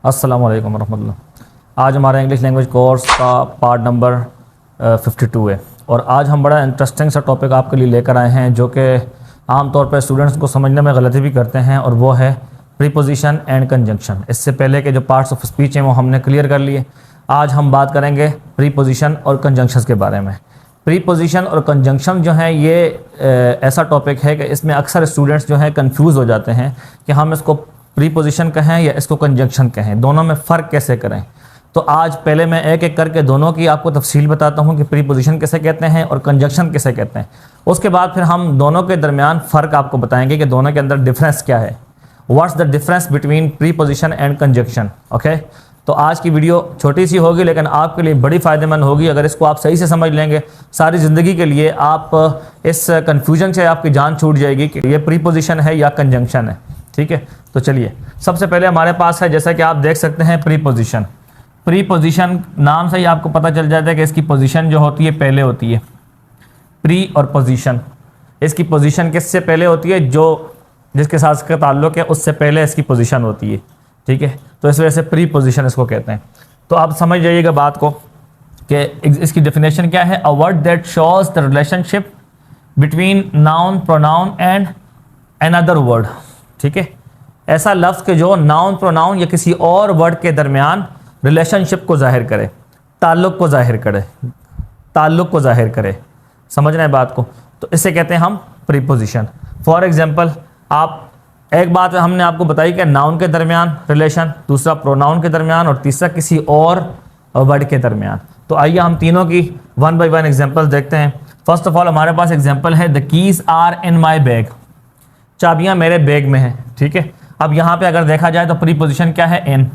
अस्सलामु अलैकुम रहमतुल्लाह। आज हमारा इंग्लिश लैंग्वेज कोर्स का पार्ट नंबर 52 है और आज हम बड़ा इंटरेस्टिंग सा टॉपिक आपके लिए लेकर आए हैं जो कि आम तौर पर स्टूडेंट्स को समझने में गलती भी करते हैं, और वो है प्रीपोजिशन एंड कंजंक्शन। इससे पहले के जो पार्ट्स ऑफ स्पीच हैं वो हमने क्लियर कर लिए। आज हम बात करेंगे प्रीपोजिशन और कंजंक्शंस के बारे में। प्रीपोजिशन और कंजंक्शन जो है ये ऐसा टॉपिक है कि इसमें अक्सर स्टूडेंट्स जो है कंफ्यूज हो जाते हैं कि हम इसको प्रीपोजिशन कहें या इसको कंजंक्शन कहें, दोनों में फ़र्क कैसे करें। तो आज पहले मैं एक एक करके दोनों की आपको तफसील बताता हूँ कि प्रीपोजिशन किसे कहते हैं और कंजंक्शन किसे कहते हैं। उसके बाद फिर हम दोनों के दरमियान फ़र्क आपको बताएंगे कि दोनों के अंदर डिफरेंस क्या है, what's the difference between preposition and conjunction. Okay, तो आज की वीडियो छोटी सी होगी लेकिन आपके लिए बड़ी फ़ायदेमंद होगी। अगर इसको आप सही से समझ लेंगे सारी ज़िंदगी के लिए आप इस कन्फ्यूजन से आपकी जान छूट जाएगी कि ये प्रीपोजिशन है या कंजंक्शन है। ठीक है, तो चलिए सबसे पहले हमारे पास है, जैसा कि आप देख सकते हैं, प्रीपोजिशन। प्रीपोजिशन नाम से ही आपको पता चल जाता है कि इसकी पोजीशन जो होती है पहले होती है। प्री और पोजीशन, इसकी पोजीशन किससे पहले होती है? जो जिसके साथ इसका ताल्लुक है उससे पहले इसकी पोजीशन होती है। ठीक है, तो इस वजह से प्रीपोजिशन इसको कहते हैं। तो आप समझ जाइएगा बात को कि इसकी डेफिनेशन क्या है। A word that shows the relationship between noun, pronoun and another word. ठीक है, ऐसा लफ्ज़ के जो नाउन, प्रोनाउन या किसी और वर्ड के दरमियान रिलेशनशिप को जाहिर करे, ताल्लुक़ को जाहिर करे, ताल्लुक़ को जाहिर करे। समझ रहे हैं बात को? तो इसे कहते हैं हम प्रीपोजिशन। फॉर एग्जांपल, आप एक बात हमने आपको बताई कि नाउन के दरमियान रिलेशन, दूसरा प्रोनाउन के दरमियान और तीसरा किसी और वर्ड के दरमियान। तो आइए हम तीनों की वन बाय वन एग्जांपल देखते हैं। फर्स्ट ऑफ ऑल हमारे पास एग्जांपल है, the keys are in my bag. चाबियां मेरे बैग में हैं। ठीक है, अब यहाँ पे अगर देखा जाए तो प्रीपोजिशन क्या है? इन।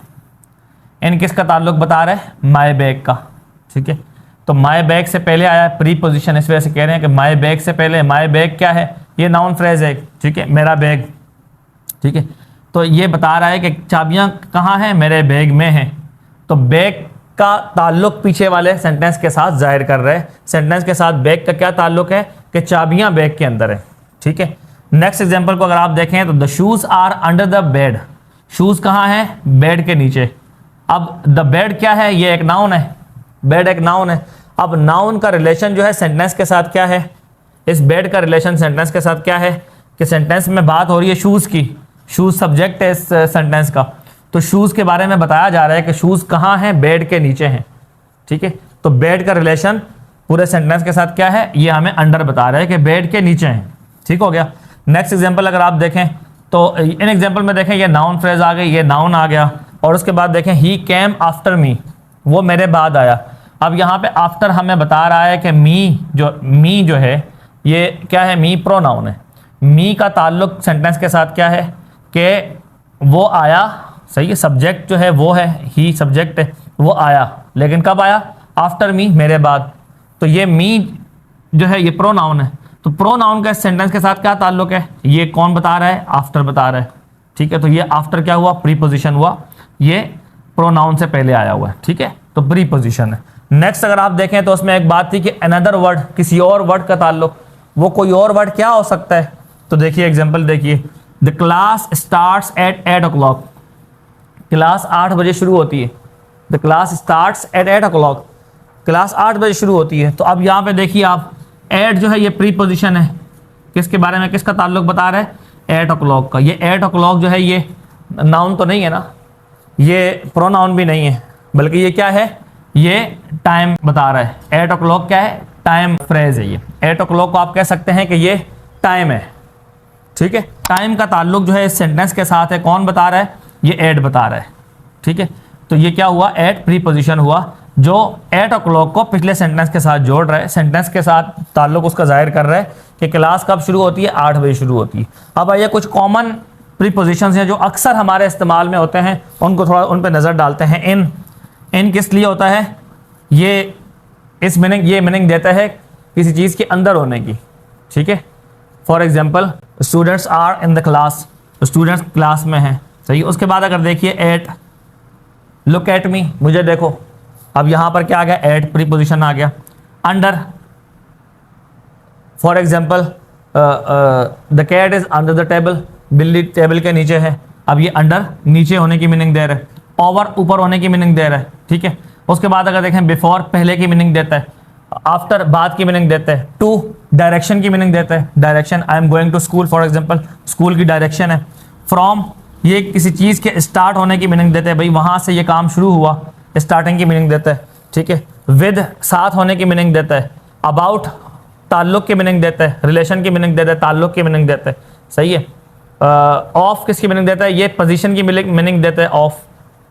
इन किसका ताल्लुक बता रहा है? माई बैग का। ठीक है, तो माई बैग से पहले आया प्रीपोजिशन, इस वजह से कह रहे हैं कि माई बैग से पहले। माई बैग क्या है? ये नाउन फ्रेज है। ठीक है, मेरा बैग। ठीक है, तो ये बता रहा है कि चाबियां कहाँ हैं? मेरे बैग में हैं। तो बैग का ताल्लुक पीछे वाले सेंटेंस के साथ जाहिर कर रहे हैं। सेंटेंस के साथ बैग का क्या ताल्लुक है? कि चाबियां बैग के अंदर है। ठीक है, नेक्स्ट एग्जांपल को अगर आप देखें तो the shoes are under the bed. Shoes कहाँ है? बेड के नीचे। अब द बेड क्या है? ये एक नाउन है, बेड एक नाउन है। अब नाउन का रिलेशन जो है सेंटेंस के साथ क्या है? इस बेड का रिलेशन सेंटेंस के साथ क्या है कि सेंटेंस में बात हो रही है शूज़ की। शूज़ सब्जेक्ट है इस सेंटेंस का, तो शूज़ के बारे में बताया जा रहा है कि शूज़ कहाँ हैं? बेड के नीचे हैं। ठीक है, तो बेड का रिलेशन पूरे सेंटेंस के साथ क्या है? ये हमें अंडर बता रहा है कि बेड के नीचे हैं। ठीक हो गया। नेक्स्ट एग्जांपल अगर आप देखें तो इन एग्जांपल में देखें ये नाउन फ्रेज आ गई, ये नाउन आ गया, और उसके बाद देखें ही केम आफ्टर मी, वो मेरे बाद आया। अब यहाँ पे आफ्टर हमें बता रहा है कि मी जो है ये क्या है? मी प्रोनाउन है। मी का ताल्लुक सेंटेंस के साथ क्या है? कि वो आया। सही है, सब्जेक्ट जो है वो है, ही सब्जेक्ट है, वो आया, लेकिन कब आया? आफ्टर मी, मेरे बाद। तो ये मी जो है ये प्रोनाउन है। तो प्रोनाउन का सेंटेंस के साथ क्या ताल्लुक है? ये कौन बता रहा है? आफ्टर बता रहा है। ठीक है, तो ये आफ्टर क्या हुआ? प्रीपोजिशन हुआ, ये प्रोनाउन से पहले आया हुआ है। ठीक है, तो प्रीपोजिशन है। नेक्स्ट अगर आप देखें तो उसमें एक बात थी कि अनदर वर्ड, किसी और वर्ड का ताल्लुक। वो कोई और वर्ड क्या हो सकता है? तो देखिए एग्जाम्पल देखिए, the class starts at 8 o'clock। Class 8 बजे शुरू होती है। The class starts at 8 o'clock। Class 8 बजे शुरू होती है। तो अब यहाँ पे देखिए आप, 8 जो है ये प्रीपोजिशन है। किसके बारे में, किसका ताल्लुक बता रहा है? 8 o'clock का। ये 8 o'clock जो है ये नाउन तो नहीं है ना, ये प्रोनाउन भी नहीं है, बल्कि ये क्या है? ये टाइम बता रहा है। 8 o'clock क्या है? टाइम फ्रेज है ये। 8 o'clock को आप कह सकते हैं कि ये टाइम है। ठीक है, टाइम का ताल्लुक जो है इस सेंटेंस के साथ है। कौन बता रहा है? ये 8 बता रहा है। ठीक है, तो ये क्या हुआ? 8 प्रीपोजिशन हुआ जो 8 o'clock को पिछले सेंटेंस के साथ जोड़ रहा है, सेंटेंस के साथ ताल्लुक उसका जाहिर कर रहा है कि क्लास कब शुरू होती है? 8 बजे शुरू होती है। अब आइए कुछ कॉमन प्रीपोजिशंस हैं जो अक्सर हमारे इस्तेमाल में होते हैं, उनको थोड़ा उन पर नज़र डालते हैं। इन किस लिए होता है? ये मीनिंग देता है किसी चीज़ के अंदर होने की। ठीक है, for example students are in the class, students class में हैं। सही, उसके बाद अगर देखिए एट, लुक एट मी, मुझे देखो। अब यहाँ पर क्या आ गया? एट प्रीपोजिशन आ गया। Under, for example the cat is under the table, बिल्ली टेबल के नीचे है। अब ये अंडर नीचे होने की मीनिंग दे रहा है। ओवर ऊपर होने की मीनिंग दे रहा है, ठीक है। उसके बाद अगर देखें बिफोर पहले की मीनिंग देता है, आफ्टर बाद की मीनिंग देता है, टू डायरेक्शन की मीनिंग देता है, direction I am going to school for example, school की डायरेक्शन है। फ्रॉम ये किसी चीज़ के स्टार्ट होने की मीनिंग देते हैं, भाई वहाँ से ये काम शुरू हुआ, स्टार्टिंग की मीनिंग देता है, ठीक है। विद साथ होने की मीनिंग देता है, अबाउट ताल्लुक़ की मीनिंग देता है, रिलेशन की मीनिंग देता है, ताल्लुक़ की मीनिंग देता है, सही है। ऑफ किसकी मीनिंग देता है, ये पोजीशन की मीनिंग देता है, ऑफ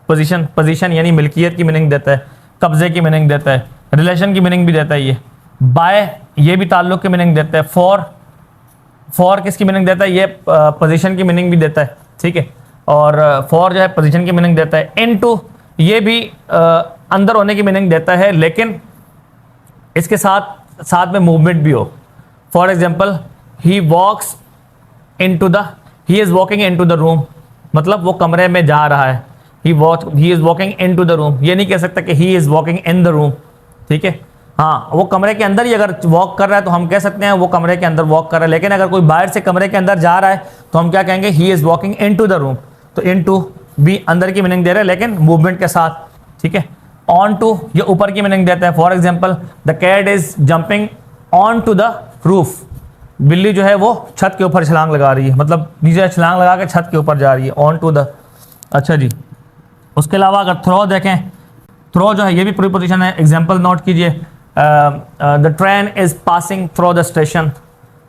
पोजीशन, पोजीशन यानी मिल्कियत की मीनिंग देता है, कब्जे की मीनिंग देता है, रिलेशन की मीनिंग भी देता है ये। बाय ये भी ताल्लुक़ की मीनिंग देता है। फॉर किसकी मीनिंग देता है, ये पोजीशन की मीनिंग भी देता है, ठीक है। और फॉर जो है पोजीशन की मीनिंग देता है। इनटू ये भी अंदर होने की मीनिंग देता है, लेकिन इसके साथ साथ में मूवमेंट भी हो। For example he is walking into the room, मतलब वो कमरे में जा रहा है। He is walking into the room, ये नहीं कह सकता कि he is walking in the room, ठीक है। हाँ, वो कमरे के अंदर ही अगर वॉक कर रहा है तो हम कह सकते हैं वो कमरे के अंदर वॉक कर रहा है, लेकिन अगर कोई बाहर से कमरे के अंदर जा रहा है तो हम क्या कहेंगे, he is walking into the room. तो इन टू भी अंदर की मीनिंग दे रहा है, लेकिन मूवमेंट के साथ, ठीक है। ऑन टू ये ऊपर की मीनिंग देता है। For example the cat is jumping onto the roof, बिल्ली जो है वो छत के ऊपर छलांग लगा रही है, मतलब नीचे छलांग लगा के छत के ऊपर जा रही है, ऑन टू द। अच्छा जी, उसके अलावा अगर थ्रो देखें, थ्रो जो है ये भी प्रीपोजिशन है। एग्जाम्पल नोट कीजिए, the train is passing through the station,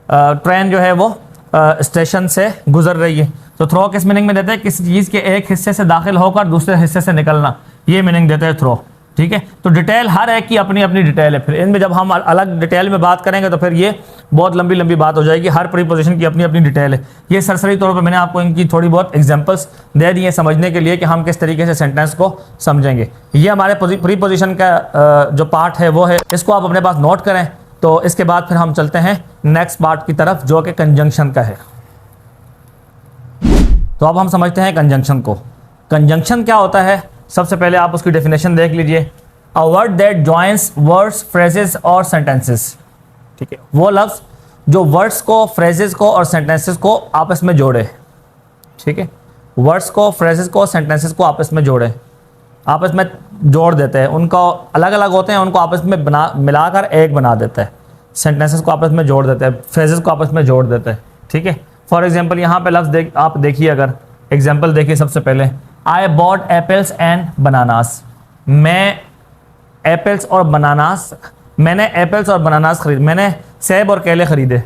train जो है वो स्टेशन से गुजर रही है। तो थ्रो किस मीनिंग में देते हैं, किसी चीज़ के एक हिस्से से दाखिल होकर दूसरे हिस्से से निकलना, ये मीनिंग देते हैं थ्रो, ठीक है। तो डिटेल हर एक की अपनी अपनी डिटेल है, फिर इनमें जब हम अलग डिटेल में बात करेंगे तो फिर ये बहुत लंबी लंबी बात हो जाएगी। हर प्रीपोजिशन की अपनी अपनी डिटेल है। ये सरसरी तौर पर मैंने आपको इनकी थोड़ी बहुत एग्जांपल्स दे दी हैं समझने के लिए कि हम किस तरीके से सेंटेंस को समझेंगे। ये हमारे प्रीपोजिशन का जो पार्ट है वो है, इसको आप अपने पास नोट करें। तो इसके बाद फिर हम चलते हैं नेक्स्ट पार्ट की तरफ जो कि कंजंक्शन का है। तो अब हम समझते हैं कंजंक्शन को। कंजंक्शन क्या होता है, सबसे पहले आप उसकी डेफिनेशन देख लीजिए। A word that joins words, phrases और सेंटेंसेस, ठीक है। वो लफ्ज़ जो वर्ड्स को, फ्रेजेस को और सेंटेंसेस को आपस में जोड़े, ठीक है। वर्ड्स को, फ्रेजेस को, सेंटेंसेस को आपस में जोड़े, आपस में जोड़ देते हैं। उनको अलग अलग होते हैं, उनको आपस में मिलाकर एक बना देता है। सेंटेंसेस को आपस में जोड़ देते हैं, फ्रेजेस को आपस में जोड़ देते हैं, ठीक है। फॉर एग्जाम्पल यहाँ पे लफ्ज़ आप देखिए, अगर एग्जाम्पल देखिए सबसे पहले, I bought apples and bananas, मैं एप्पल्स और बनानास, मैंने एप्पल्स और बनानास खरीदे, मैंने सेब और केले खरीदे,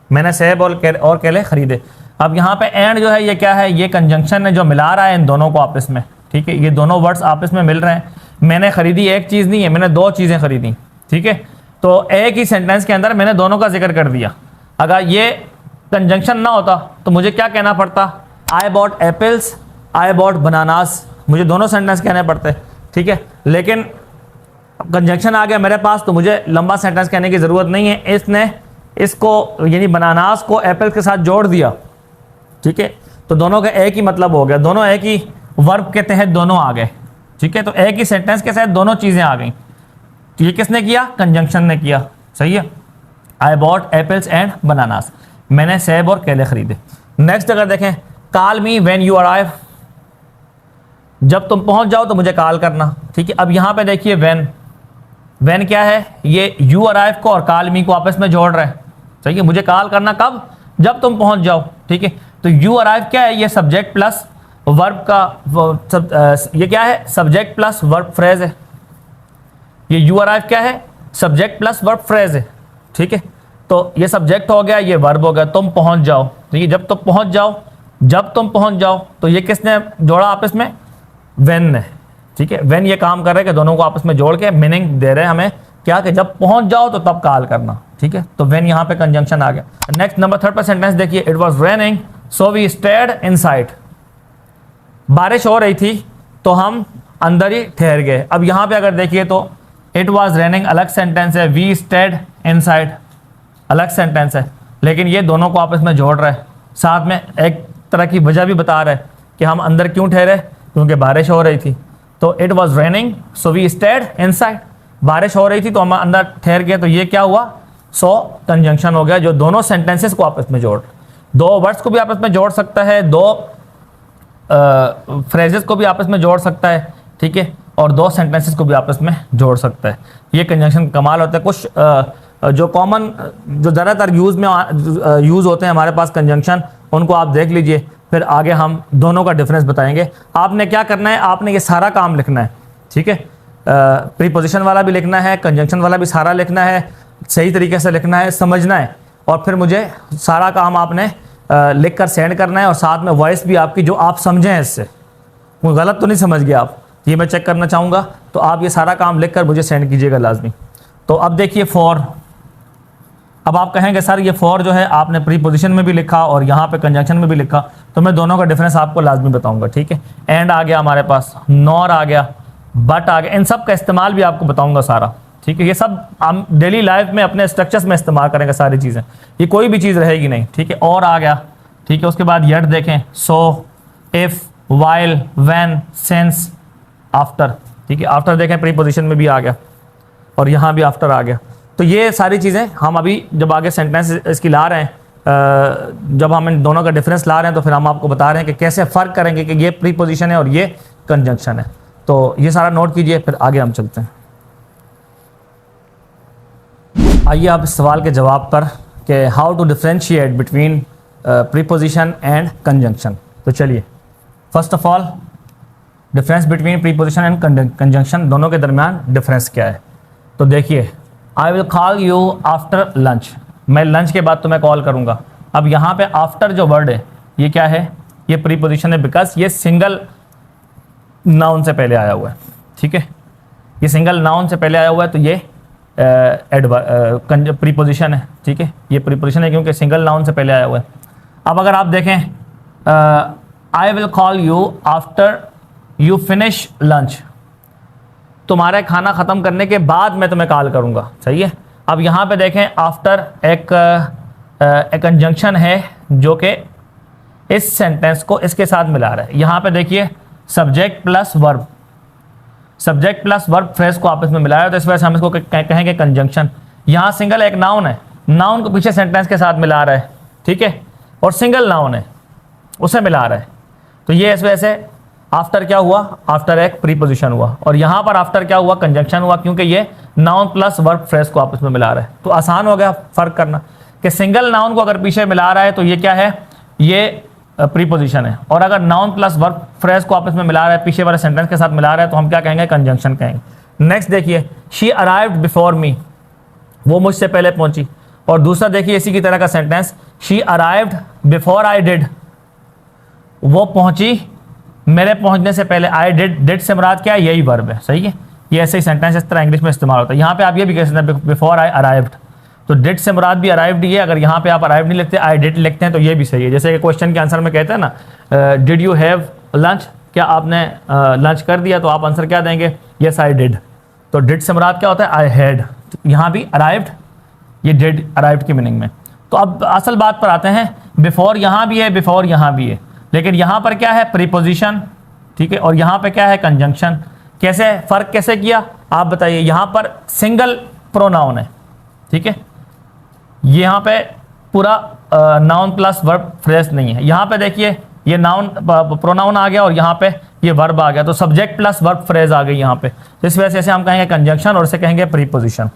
मैंने सेब और केले खरीदे। अब यहाँ पे एंड जो है ये क्या है, ये कंजंक्शन है जो मिला रहा है इन दोनों को आपस में, ठीक है। ये दोनों वर्ड्स आपस में मिल रहे हैं। मैंने खरीदी एक चीज़ नहीं है, मैंने दो चीज़ें खरीदी, ठीक है। तो एक ही सेंटेंस के अंदर मैंने दोनों का जिक्र कर दिया। अगर ये कंजंक्शन ना होता तो मुझे क्या कहना पड़ता, I bought apples, I bought bananas, मुझे दोनों सेंटेंस कहने पड़ते, ठीक है। लेकिन कंजंक्शन आ गया मेरे पास तो मुझे लंबा सेंटेंस कहने की ज़रूरत नहीं है। इसने इसको यानी बनानास को एप्पल के साथ जोड़ दिया, ठीक है। तो दोनों का एक ही मतलब हो गया, दोनों एक ही वर्ब के तहत दोनों आ गए, ठीक है। तो एक ही सेंटेंस के साथ दोनों चीज़ें आ गई। तो ये किसने किया, कंजंक्शन ने किया, सही है। I bought apples and bananas, मैंने सेब और केले खरीदे। नेक्स्ट अगर देखें, call me when you arrive, जब तुम पहुंच जाओ तो मुझे कॉल करना, ठीक है। अब यहाँ पे देखिए व्हेन क्या है, ये यू अराइव को और कॉल मी को आपस में जोड़ रहे हैं, सही है। मुझे कॉल करना कब, जब तुम पहुंच जाओ, ठीक है। तो यू अराइव क्या है, ये सब्जेक्ट प्लस वर्ब का ये क्या है, सब्जेक्ट प्लस वर्ब फ्रेज है। ये यू अराइव क्या है, सब्जेक्ट प्लस वर्ब फ्रेज है, ठीक है। तो ये सब्जेक्ट हो गया, ये वर्ब हो गया, तुम पहुंच जाओ, ठीक है। जब तुम पहुंच जाओ, जब तुम पहुंच जाओ, तो ये किसने जोड़ा आपस में, व्हेन ने, ठीक है। व्हेन ये काम कर रहे हैं कि दोनों को आपस में जोड़ के मीनिंग दे रहे हैं हमें क्या, कि जब पहुंच जाओ तो तब कॉल करना, ठीक है। तो व्हेन यहाँ पे कंजंक्शन आ गया। नेक्स्ट नंबर 3 पर सेंटेंस देखिए, it was raining so we stayed inside, बारिश हो रही थी तो हम अंदर ही ठहर गए। अब यहाँ पे अगर देखिए तो इट वाज रेनिंग अलग सेंटेंस है, वी स्टेड इनसाइड अलग सेंटेंस है, लेकिन ये दोनों को आपस में जोड़ रहा है, साथ में एक तरह की वजह भी बता रहा है कि हम अंदर क्यों ठहरे, क्योंकि बारिश हो रही थी। तो it was raining so we stayed inside, बारिश हो रही थी तो हम अंदर ठहर गए। तो ये क्या हुआ, सो कंजंक्शन हो गया जो दोनों सेंटेंसेस को आपस में जोड़, दो वर्ड्स को भी आपस में जोड़ सकता है, दो फ्रेजेस को भी आपस में जोड़ सकता है, ठीक है, और दो सेंटेंसेस को भी आपस में जोड़ सकता है। ये कंजंक्शन का कमाल होता है। कुछ जो कॉमन जो ज़्यादातर यूज़ होते हैं हमारे पास कंजंक्शन, उनको आप देख लीजिए, फिर आगे हम दोनों का डिफरेंस बताएंगे। आपने क्या करना है, आपने ये सारा काम लिखना है, ठीक है, प्रीपोजिशन वाला भी लिखना है, कंजंक्शन वाला भी सारा लिखना है, सही तरीके से लिखना है, समझना है, और फिर मुझे सारा काम आपने लिख कर सेंड करना है, और साथ में वॉइस भी आपकी जो आप समझें, इससे कोई गलत तो नहीं समझ गया आप, ये मैं चेक करना चाहूँगा। तो आप ये सारा काम लिख कर मुझे सेंड कीजिएगा लाजमी। तो अब देखिए फॉर, अब आप कहेंगे सर ये फॉर जो है आपने प्रीपोजिशन में भी लिखा और यहाँ पे कंजंक्शन में भी लिखा, तो मैं दोनों का डिफरेंस आपको लाजमी बताऊंगा, ठीक है। एंड आ गया हमारे पास, नॉर आ गया, बट आ गया, इन सब का इस्तेमाल भी आपको बताऊंगा सारा, ठीक है। ये सब हम डेली लाइफ में अपने स्ट्रक्चर्स में इस्तेमाल करेंगे सारी चीज़ें, ये कोई भी चीज़ रहेगी नहीं, ठीक है। और आ गया, ठीक है। उसके बाद येट देखें, so, if, while, when, since, after, ठीक है। आफ्टर देखें प्रीपोजिशन में भी आ गया और यहाँ भी आफ्टर आ गया। तो ये सारी चीज़ें हम अभी जब आगे सेंटेंस इसकी ला रहे हैं, जब हम इन दोनों का डिफरेंस ला रहे हैं, तो फिर हम आपको बता रहे हैं कि कैसे फ़र्क करेंगे कि ये प्रीपोजिशन है और ये कंजंक्शन है। तो ये सारा नोट कीजिए, फिर आगे हम चलते हैं। आइए आप इस सवाल के जवाब पर कि how to differentiate between preposition and conjunction. तो चलिए, first of all difference between preposition and conjunction, दोनों के दरमियान डिफरेंस क्या है। तो देखिए, I will call you after lunch, मैं लंच के बाद तुम्हें कॉल करूँगा। अब यहाँ पे आफ्टर जो वर्ड है ये क्या है, ये प्रीपोजिशन है, बिकॉज ये सिंगल नाउन से पहले आया हुआ है, ठीक है। ये सिंगल नाउन से पहले आया हुआ है, तो ये प्रीपोजिशन है, ठीक है। ये प्रीपोजिशन है क्योंकि सिंगल नाउन से पहले आया हुआ है। अब अगर आप देखें, आई will call you after you finish lunch, तुम्हारे खाना ख़त्म करने के बाद मैं तुम्हें कॉल करूँगा, सही है। अब यहाँ पे देखें, आफ्टर एक कंजंक्शन है जो कि इस सेंटेंस को इसके साथ मिला रहा है। यहाँ पे देखिए, subject plus verb, subject plus verb phrase को आपस में मिला रहा है, तो इस वजह से हम इसको कहेंगे कंजंक्शन। यहाँ सिंगल एक नाउन है, नाउन को पीछे सेंटेंस के साथ मिला रहा है, ठीक है, और सिंगल नाउन है उसे मिला रहा है, तो ये इस वजह से आफ्टर क्या हुआ, आफ्टर एक प्रीपोजिशन हुआ, और यहाँ पर आफ्टर क्या हुआ, कंजंक्शन हुआ, क्योंकि ये नाउन प्लस वर्ब फ्रेज को आपस में मिला रहा है। तो आसान हो गया फ़र्क करना कि सिंगल नाउन को अगर पीछे मिला रहा है तो ये क्या है, ये प्रीपोजिशन है, और अगर नाउन प्लस वर्ब फ्रेज को आपस में मिला रहा है, पीछे वाले सेंटेंस के साथ मिला रहा है, तो हम क्या कहेंगे, कंजंक्शन कहेंगे। नेक्स्ट देखिए, शी अराइव्ड बिफोर मी, वो मुझसे पहले पहुंची। और दूसरा देखिए इसी की तरह का sentence, she arrived before I did, वो पहुंची मेरे पहुंचने से पहले। आई डिड से मुराद क्या है, यही वर्ब है, सही है। ये ऐसे ही सेंटेंस इस तरह इंग्लिश में इस्तेमाल होता है। यहाँ पे आप ये भी कह सकते हैं बिफोर आई अराइव्ड, तो डिड से मुराद भी अराइव्ड ही है। अगर यहाँ पे आप अराइव्ड नहीं लिखते, आई डिड लिखते हैं, तो ये भी सही है। जैसे कि क्वेश्चन के आंसर में कहते हैं ना, डिड यू हैव लंच, क्या आपने लंच कर दिया, तो आप आंसर क्या देंगे, येस आई डिड। तो डिड से मुराद क्या होता है, आई हैड। यहाँ भी अराइव्ड, ये डिड अराइव्ड की मीनिंग में। तो अब असल बात पर आते हैं, बिफोर यहाँ भी है, बिफोर यहाँ भी है, लेकिन यहाँ पर क्या है, प्रीपोजिशन, ठीक है, और यहाँ पे क्या है, कंजंक्शन। कैसे फ़र्क कैसे किया आप बताइए। यहाँ पर सिंगल प्रोनाउन है, ठीक है, यहाँ पे पूरा नाउन प्लस वर्ब फ्रेज नहीं है। यहाँ पे देखिए, ये नाउन प्रोनाउन आ गया और यहाँ पे ये वर्ब आ गया, तो सब्जेक्ट प्लस वर्ब फ्रेज आ गई यहाँ पे। तो इस वजह से हम कहेंगे कंजंक्शन और इसे कहेंगे प्रीपोजिशन।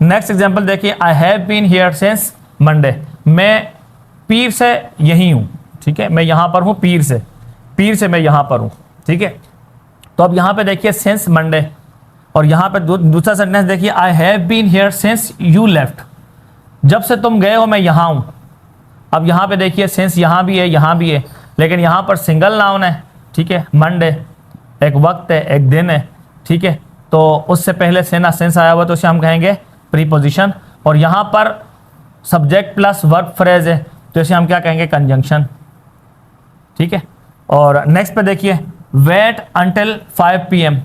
नेक्स्ट एग्जाम्पल देखिए, I have been here since Monday, मैं पीर से यहीं हूँ, ठीक है, मैं यहाँ पर हूँ पीर से मैं यहाँ पर हूँ, ठीक है। तो अब यहाँ पे देखिए सिंस मंडे, और यहाँ पे दूसरा सेंटेंस देखिए, I have been here since you left, जब से तुम गए हो मैं यहाँ हूँ। अब यहाँ पे देखिए सिंस यहाँ भी है, यहाँ भी है, लेकिन यहाँ पर सिंगल नाउन है, ठीक है, मंडे एक वक्त है, एक दिन है, ठीक है, तो उससे पहले सिंस आया हुआ, तो उसे हम कहेंगे प्रीपोजिशन। और यहाँ पर सब्जेक्ट प्लस वर्ब फ्रेज है, तो इसे हम क्या कहेंगे, कंजंक्शन, ठीक है। और नेक्स्ट पे देखिए, वेट अंटिल 5 PM,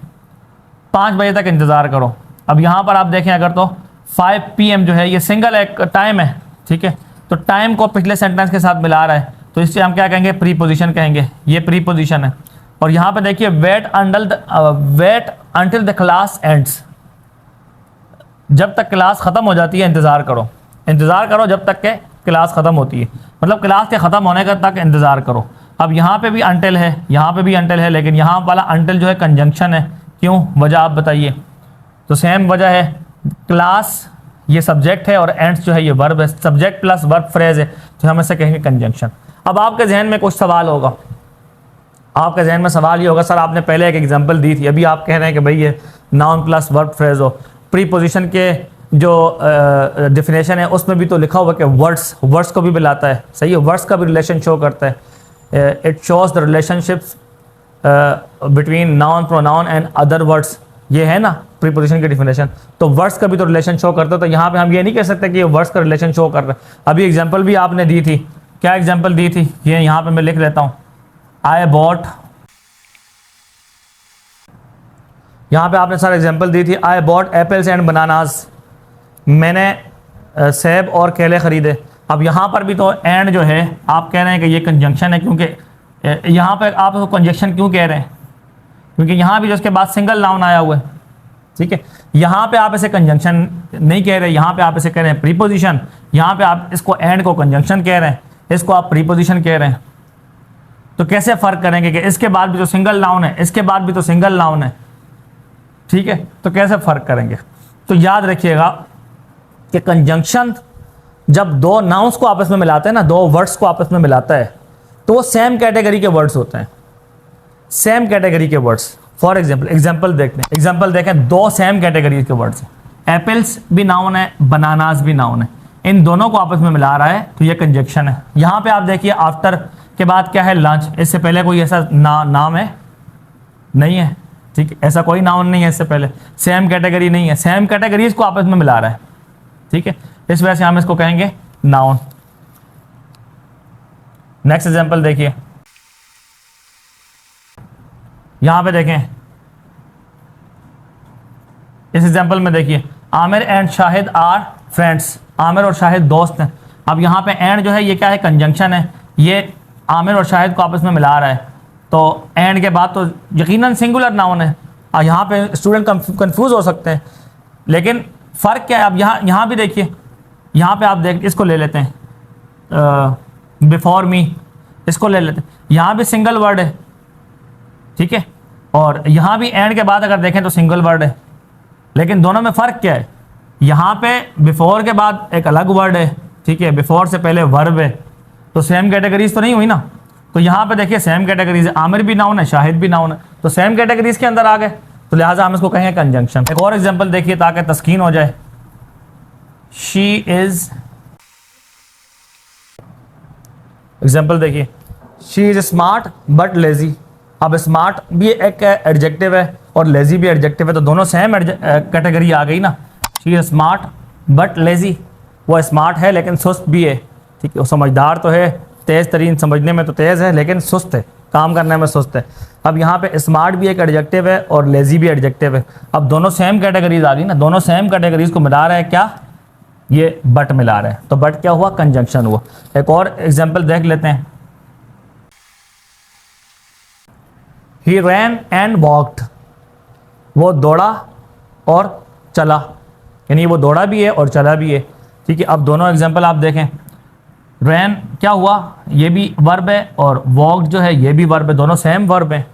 5 बजे तक इंतज़ार करो। अब यहाँ पर आप देखें अगर, तो 5 PM जो है ये सिंगल एक टाइम है, ठीक है, तो टाइम को पिछले सेंटेंस के साथ मिला रहा है, तो इससे हम क्या कहेंगे, प्रीपोजिशन कहेंगे, ये प्रीपोजिशन है। और यहाँ पे देखिए, wait until the class ends, जब तक क्लास ख़त्म हो जाती है इंतज़ार करो जब तक के क्लास ख़त्म होती है, मतलब क्लास के ख़त्म होने का तक इंतज़ार करो। अब यहाँ पे भी अंटिल है, यहाँ पे भी अंटिल है, लेकिन यहाँ वाला अंटिल जो है कंजंक्शन है। क्यों, वजह आप बताइए। तो सेम वजह है, क्लास ये सब्जेक्ट है और एंड्स जो है ये वर्ब है, सब्जेक्ट प्लस वर्ब फ्रेज है, तो हम इसे कहेंगे कंजंक्शन। अब आपके जहन में कुछ सवाल होगा, आपके जहन में सवाल ये होगा, सर आपने पहले एक एग्जांपल दी थी, अभी आप कह रहे हैं कि भाई ये नाउन प्लस वर्ब फ्रेज हो, प्रीपोजिशन के जो डेफिनेशन है उसमें भी तो लिखा हुआ कि वर्ड्स को भी बुलाता है, सही है, वर्ड्स का भी रिलेशन शो करता है। It shows the relationships between noun, pronoun and other words, ये है ना प्रीपोजिशन की डेफिनेशन, तो वर्ड्स का भी तो रिलेशन शो करता है। तो यहाँ पे हम ये नहीं कह सकते कि ये वर्ड्स का रिलेशन शो कर रहा है। अभी एग्जांपल भी आपने दी थी, क्या एग्जांपल दी थी, ये यहाँ पे मैं लिख लेता हूँ, आई बॉट, यहाँ पे आपने सारे एग्जांपल दी थी, I bought apples and bananas, मैंने सेब और केले खरीदे। अब यहाँ पर भी तो एंड जो है आप कह रहे हैं कि ये कंजंक्शन है, क्योंकि यहाँ पे आप उसको कंजंक्शन क्यों कह रहे हैं, क्योंकि यहाँ भी जो उसके बाद सिंगल नाउन आया हुआ है, ठीक है। यहाँ पे आप इसे कंजंक्शन नहीं कह रहे, यहाँ पे आप इसे कह रहे हैं प्रीपोजिशन, यहाँ पे आप इसको एंड को कंजंक्शन कह रहे हैं, इसको आप प्रीपोजिशन कह रहे हैं। तो कैसे फ़र्क करेंगे कि इसके बाद भी तो सिंगल नाउन है, इसके बाद भी तो सिंगल नाउन है, ठीक है, तो कैसे फ़र्क करेंगे। तो याद रखिएगा कि कंजंक्शन जब दो नाउन्स को आपस में मिलाते हैं ना, दो वर्ड्स को आपस में मिलाता है, तो वो सेम कैटेगरी के वर्ड्स होते हैं, सेम कैटेगरी के वर्ड्स। फॉर एग्जाम्पल देखें, दो सेम कैटेगरी के वर्ड्स हैं, एप्पल्स भी नाउन है, बनानास भी नाउन है, इन दोनों को आपस में मिला रहा है, तो ये कंजंक्शन है। यहाँ पे आप देखिए आफ्टर के बाद क्या है, लंच, इससे पहले कोई ऐसा नाम है नहीं है, ठीक है, ऐसा कोई नाउन नहीं है इससे पहले, सेम कैटेगरी नहीं है, सेम कैटेगरीज को आपस में मिला रहा है, ठीक है, इस वजह से हम इसको कहेंगे नाउन। नेक्स्ट एग्जांपल देखिए, यहां पे देखें, इस एग्जांपल में देखिए, Aamir and Shahid are friends, Aamir और शाहिद दोस्त हैं। अब यहाँ पे एंड जो है ये क्या है, कंजंक्शन है, ये आमिर और शाहिद को आपस में मिला रहा है, तो एंड के बाद तो यकीनन सिंगुलर नाउन है। यहाँ पे स्टूडेंट कंफ्यूज हो सकते हैं, लेकिन फ़र्क क्या है। अब यहाँ भी देखिए, यहाँ पे आप देख, इसको ले लेते हैं बिफोर मी, इसको ले लेते हैं, यहाँ भी सिंगल वर्ड है, ठीक है, और यहाँ भी एंड के बाद अगर देखें तो सिंगल वर्ड है, लेकिन दोनों में फ़र्क क्या है, यहाँ पे बिफोर के बाद एक अलग वर्ड है, ठीक है, बिफोर से पहले वर्ब है, तो सेम कैटेगरीज तो नहीं हुई ना। तो यहाँ पे देखिए सेम कैटेगरीज है, आमिर भी नाउन है, शाहिद भी नाउन है, तो सेम कैटेगरीज के अंदर आ गए, तो लिहाजा हम इसको कहेंगे कंजंक्शन। एक और एग्जांपल देखिए ताकि तस्कीन हो जाए, शी इज, एग्जांपल देखिए, she is smart but lazy. अब स्मार्ट भी एक एडजेक्टिव है और लेजी भी एडजेक्टिव है, तो दोनों सेम कैटेगरी आ गई ना। She is smart but lazy, वो स्मार्ट है लेकिन सुस्त भी है, ठीक है, वो समझदार तो है, तेज़ तरीन, समझने में तो तेज़ है लेकिन सुस्त है, काम करने में सुस्त है। अब यहाँ पे स्मार्ट भी एक एडजेक्टिव है और लेजी भी एडजेक्टिव है, अब दोनों सेम कैटेगरीज आ गई ना, दोनों सेम कैटेगरीज को मिला रहे हैं, क्या ये बट मिला रहे हैं, तो बट क्या हुआ, कंजंक्शन हुआ। एक और एग्जांपल देख लेते हैं, ही रैन एंड वॉक्ड, वो दौड़ा और चला, यानी वो दौड़ा भी है और चला भी है, ठीक है। अब दोनों एग्जांपल आप देखें, रैन क्या हुआ, ये भी वर्ब है, और वॉक जो है ये भी वर्ब है, दोनों सेम वर्ब हैं,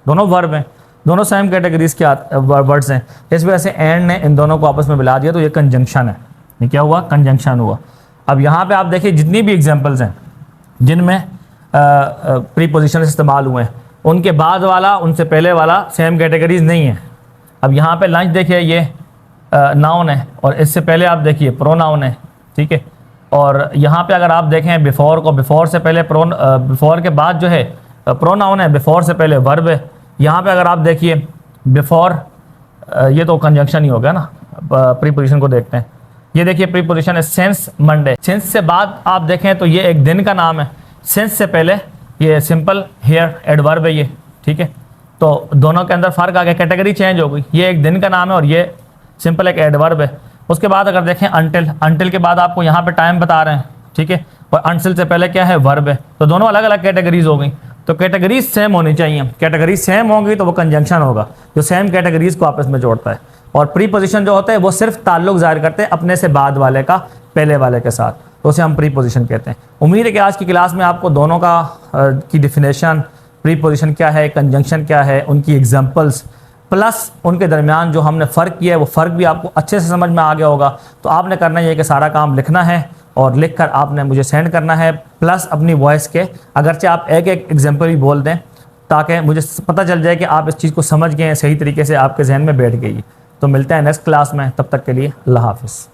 दोनों वर्ब हैं, दोनों सेम कैटेगरीज के वर्ड्स हैं, इस वजह से एंड ने इन दोनों को आपस में मिला दिया, तो ये कंजंक्शन है, ये क्या हुआ, कंजंक्शन हुआ। अब यहाँ पे आप देखिए जितनी भी एग्जांपल्स हैं जिनमें प्रीपोजिशन इस्तेमाल हुए हैं, उनके बाद वाला उनसे पहले वाला सेम कैटेगरीज नहीं है। अब यहाँ पे लंच देखिए, ये नाउन है और इससे पहले आप देखिए प्रोनाउन है, ठीक है, और यहाँ पे अगर आप देखें बिफोर को, बिफोर से पहले बिफोर के बाद जो है प्रोनाउन है, बिफोर से पहले वर्ब है। यहाँ पे अगर आप देखिए बिफोर, ये तो कंजंक्शन ही हो गया ना। प्रीपोजिशन को देखते हैं, ये देखिए प्रीपोजिशन है सिंस मंडे, सिंस से बाद आप देखें तो ये एक दिन का नाम है, सिंस से पहले ये सिंपल हेयर एडवर्ब है ये, ठीक है, तो दोनों के अंदर फ़र्क आ गया, कैटेगरी चेंज हो गई, ये एक दिन का नाम है और ये सिंपल एक एडवर्ब है। उसके बाद अगर देखें अंटिल, अंटिल के बाद आपको यहाँ पे टाइम बता रहे हैं, ठीक है, और अंटिल से पहले क्या है, वर्ब है, तो दोनों अलग अलग कैटेगरीज हो गई। तो कैटेगरीज सेम होनी चाहिए, कैटेगरीज सेम होंगी तो वो कंजंक्शन होगा, जो सेम कैटेगरीज को आपस में जोड़ता है। और प्रीपोजिशन जो होता है वो सिर्फ ताल्लुक ज़ाहिर करते हैं अपने से बाद वाले का पहले वाले के साथ। तो उसे हम प्रीपोजिशन कहते हैं। उम्मीद है कि आज की क्लास में आपको दोनों का की डिफिनेशन, प्रीपोजिशन क्या है, कंजंक्शन क्या है, उनकी एग्जांपल्स प्लस उनके दरमियान जो हमने फ़र्क किया है वो फ़र्क भी आपको अच्छे से समझ में आ गया होगा। तो आपने करना ये है कि सारा काम लिखना है और लिख कर आपने मुझे सेंड करना है, प्लस अपनी वॉइस के अगरचे आप एक एक एग्जाम्पल भी बोल दें ताकि मुझे पता चल जाए कि आप इस चीज़ को समझ गए हैं, सही तरीके से आपके जहन में बैठ गई। तो मिलते हैं नेक्स्ट क्लास में, तब तक के लिए अल्लाह हाफ़िज़।